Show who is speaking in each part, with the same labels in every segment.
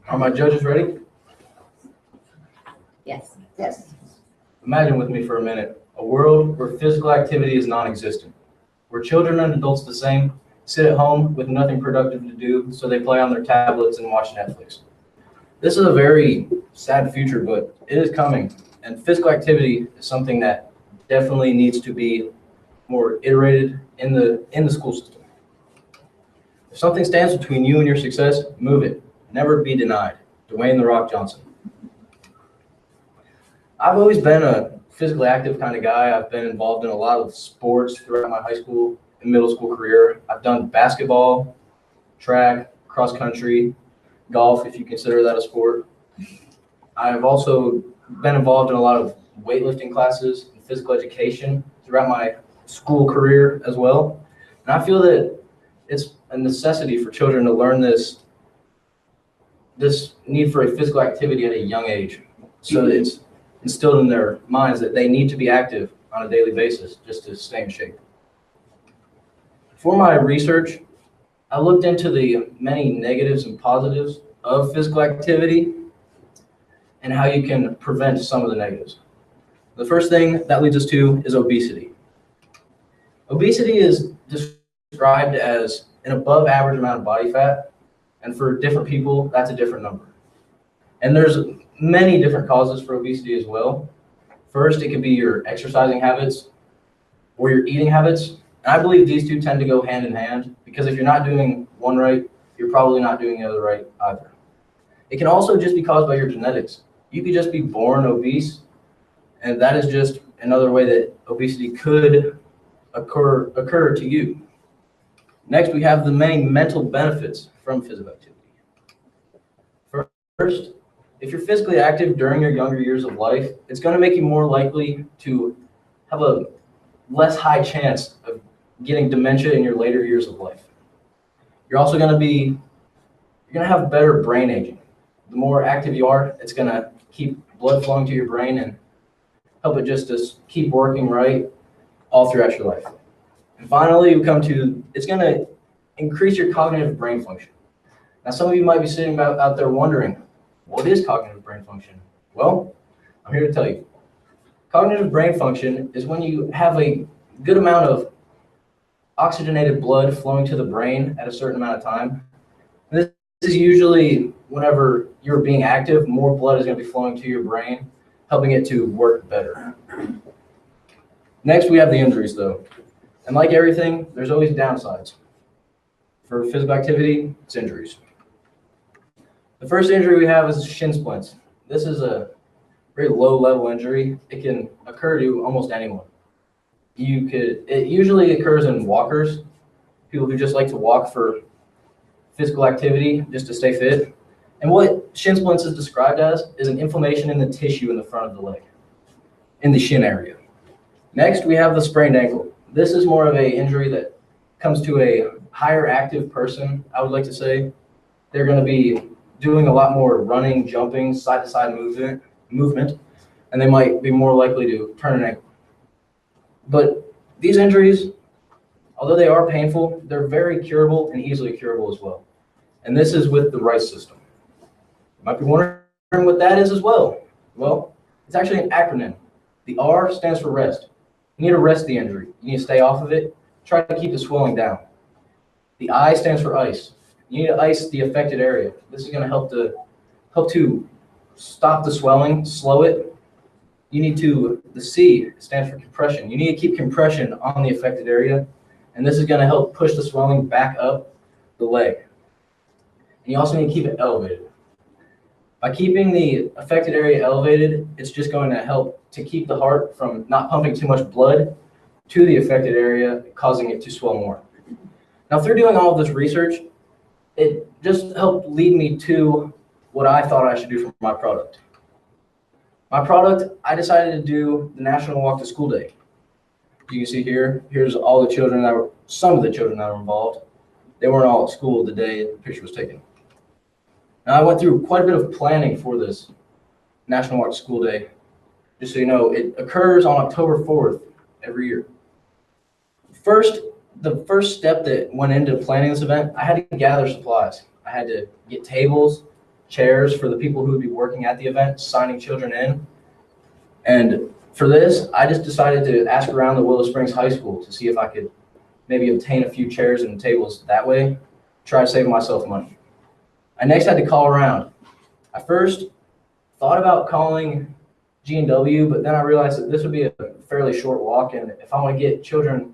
Speaker 1: Are my judges ready?
Speaker 2: Yes.
Speaker 3: Yes.
Speaker 1: Imagine with me for a minute a world where physical activity is non-existent, where children and adults the same sit at home with nothing productive to do, so they play on their tablets and watch Netflix. This is a very sad future, but it is coming, and physical activity is something that definitely needs to be more iterated in the school system. If something stands between you and your success, move it. Never be denied. Dwayne "The Rock" Johnson. I've always been a physically active kind of guy. I've been involved in a lot of sports throughout my high school and middle school career. I've done basketball, track, cross country, golf, if you consider that a sport. I've also been involved in a lot of weightlifting classes and physical education throughout my school career as well. And I feel that it's a necessity for children to learn this need for a physical activity at a young age, so that it's instilled in their minds that they need to be active on a daily basis just to stay in shape. For my research, I looked into the many negatives and positives of physical activity and how you can prevent some of the negatives. The first thing that leads us to is obesity. Obesity is described as an above average amount of body fat, and for different people, that's a different number. And there's many different causes for obesity as well. First, it could be your exercising habits or your eating habits. And I believe these two tend to go hand in hand, because if you're not doing one right, you're probably not doing the other right either. It can also just be caused by your genetics. You could just be born obese, and that is just another way that obesity could occur to you. Next, we have the many mental benefits from physical activity. First, if you're physically active during your younger years of life, it's going to make you more likely to have a less high chance of getting dementia in your later years of life. You're also going to have better brain aging. The more active you are, it's going to keep blood flowing to your brain and help it just to keep working right all throughout your life. And finally, we come to, it's going to increase your cognitive brain function. Now, some of you might be sitting out there wondering, what is cognitive brain function? Well, I'm here to tell you. Cognitive brain function is when you have a good amount of oxygenated blood flowing to the brain at a certain amount of time. This is usually whenever you're being active, more blood is going to be flowing to your brain, helping it to work better. Next, we have the injuries, though. And like everything, there's always downsides. For physical activity, it's injuries. The first injury we have is shin splints. This is a very low-level injury. It can occur to almost anyone. It usually occurs in walkers, people who just like to walk for physical activity, just to stay fit. And what shin splints is described as is an inflammation in the tissue in the front of the leg, in the shin area. Next, we have the sprained ankle. This is more of an injury that comes to a higher active person, I would like to say. They're going to be doing a lot more running, jumping, side-to-side movement, and they might be more likely to turn an ankle. But these injuries, although they are painful, they're very curable and easily curable as well. And this is with the RICE system. You might be wondering what that is as well. Well, it's actually an acronym. The R stands for rest. You need to rest the injury. You need to stay off of it. Try to keep the swelling down. The I stands for ice. You need to ice the affected area. This is going to help to stop the swelling, slow it. You need to, the C stands for compression. You need to keep compression on the affected area, and this is going to help push the swelling back up the leg. And you also need to keep it elevated. By keeping the affected area elevated, it's just going to help to keep the heart from not pumping too much blood to the affected area, causing it to swell more. Now, through doing all of this research, it just helped lead me to what I thought I should do for my product. My product, I decided to do the National Walk to School Day. You can see here, here's all the children some of the children that were involved. They weren't all at school the day the picture was taken. Now, I went through quite a bit of planning for this National Walk to School Day. Just so you know, it occurs on October 4th every year. The first step that went into planning this event, I had to gather supplies. I had to get tables, chairs for the people who would be working at the event, signing children in. And for this, I just decided to ask around the Willow Springs High School to see if I could maybe obtain a few chairs and tables that way, try to save myself money. I next had to call around. I first thought about calling G&W, but then I realized that this would be a fairly short walk, and if I want to get children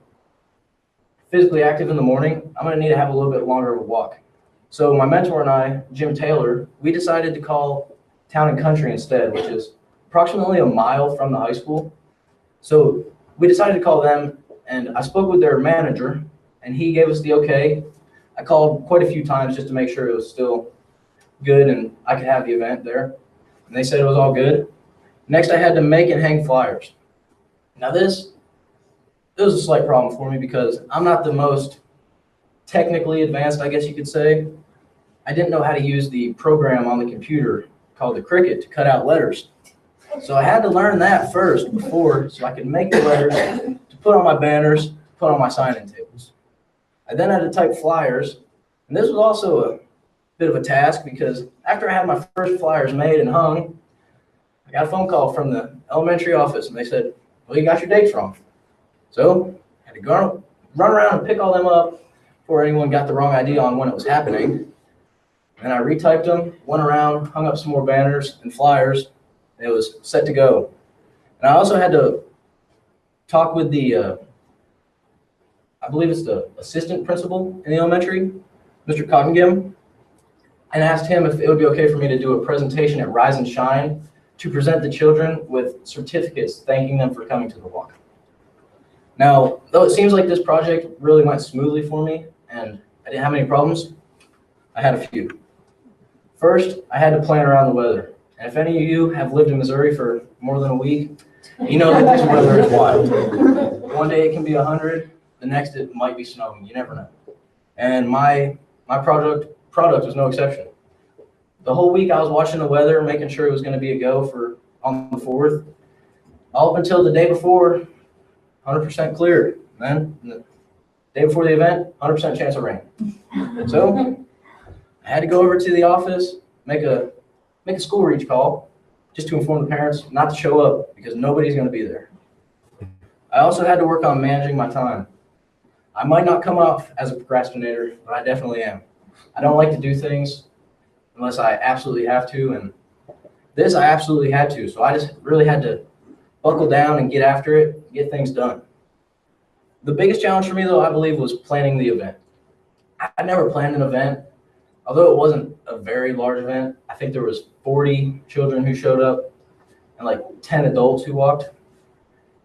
Speaker 1: physically active in the morning, I'm going to need to have a little bit longer of a walk. So my mentor and I, Jim Taylor, we decided to call Town and Country instead, which is approximately a mile from the high school. So we decided to call them, and I spoke with their manager, and he gave us the okay. I called quite a few times just to make sure it was still good and I could have the event there. And they said it was all good. Next, I had to make and hang flyers. Now this was a slight problem for me because I'm not the most technically advanced, I guess you could say. I didn't know how to use the program on the computer called the Cricut to cut out letters. So I had to learn that first before, so I could make the letters to put on my banners, put on my sign-in tables. I then had to type flyers, and this was also a bit of a task because after I had my first flyers made and hung, I got a phone call from the elementary office, and they said, well, you got your dates wrong. So I had to go run around and pick all them up before anyone got the wrong idea on when it was happening. And I retyped them, went around, hung up some more banners and flyers, and it was set to go. And I also had to talk with the, I believe it's the assistant principal in the elementary, Mr. Cottingham, and asked him if it would be okay for me to do a presentation at Rise and Shine to present the children with certificates thanking them for coming to the walk. Now, though it seems like this project really went smoothly for me and I didn't have any problems, I had a few. First, I had to plan around the weather. And if any of you have lived in Missouri for more than a week, you know that this weather is wild. One day it can be 100, the next it might be snowing, you never know. And my product was no exception. The whole week I was watching the weather, making sure it was going to be a go for on the 4th. All up until the day before, 100% clear. Then the day before the event, 100% chance of rain. So I had to go over to the office, make a school reach call just to inform the parents not to show up because nobody's going to be there. I also had to work on managing my time. I might not come off as a procrastinator, but I definitely am. I don't like to do things unless I absolutely have to, and this I absolutely had to, so I just really had to buckle down and get after it, get things done. The biggest challenge for me, though, I believe, was planning the event. I never planned an event. Although it wasn't a very large event, I think there was 40 children who showed up and like 10 adults who walked.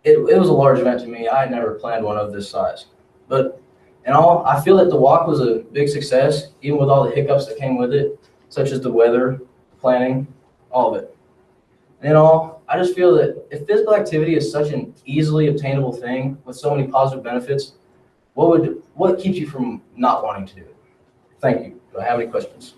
Speaker 1: It was a large event to me. I had never planned one of this size. But in all, I feel that the walk was a big success, even with all the hiccups that came with it, such as the weather, planning, all of it. And in all, I just feel that if physical activity is such an easily obtainable thing with so many positive benefits, what keeps you from not wanting to do it? Thank you. Do I have any questions?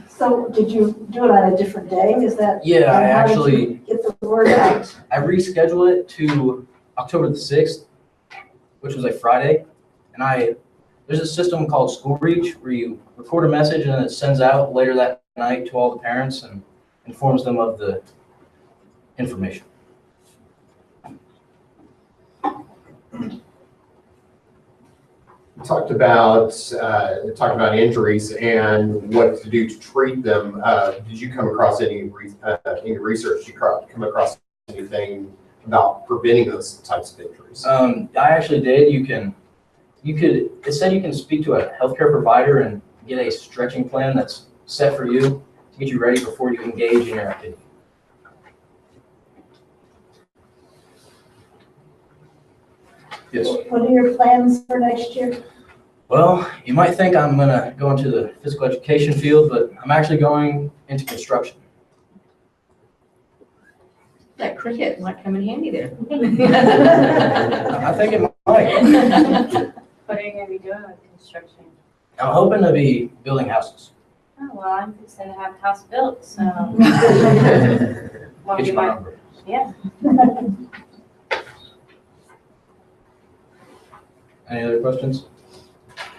Speaker 2: So did you do it on a different day? Is that?
Speaker 1: Yeah, I actually
Speaker 2: get the word out.
Speaker 1: I rescheduled it to October the 6th, which was a Friday. And there's a system called School Reach where you record a message and then it sends out later that night to all the parents and informs them of the information.
Speaker 3: Talked about injuries and what to do to treat them. Did you come across any research? Did you come across anything about preventing those types of injuries?
Speaker 1: I actually did. It said you can speak to a healthcare provider and get a stretching plan that's set for you to get you ready before you engage in your activity. Yes.
Speaker 2: What are your plans for next year?
Speaker 1: Well, you might think I'm going to go into the physical education field, but I'm actually going into construction.
Speaker 4: That cricket might come in handy there.
Speaker 1: I think it might.
Speaker 5: What are you going to be doing with construction?
Speaker 1: I'm hoping to be building houses.
Speaker 5: Oh, well, I'm fixing to have the house built, so. Won't
Speaker 1: Get
Speaker 5: be
Speaker 1: you my
Speaker 5: my-
Speaker 1: number.
Speaker 5: Yeah.
Speaker 1: Any other questions?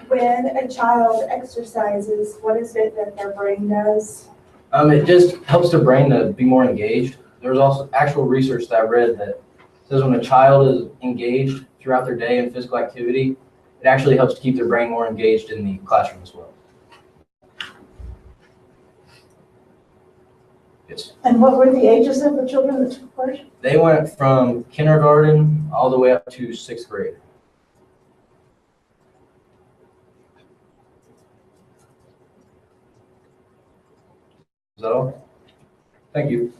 Speaker 6: When a child exercises, what is it that their brain does?
Speaker 1: It just helps their brain to be more engaged. There's also actual research that I read that says when a child is engaged throughout their day in physical activity, it actually helps to keep their brain more engaged in the classroom as well. Yes.
Speaker 2: And what were the ages of the children that took part?
Speaker 1: They went from kindergarten all the way up to 6th grade. Is that all? Thank you.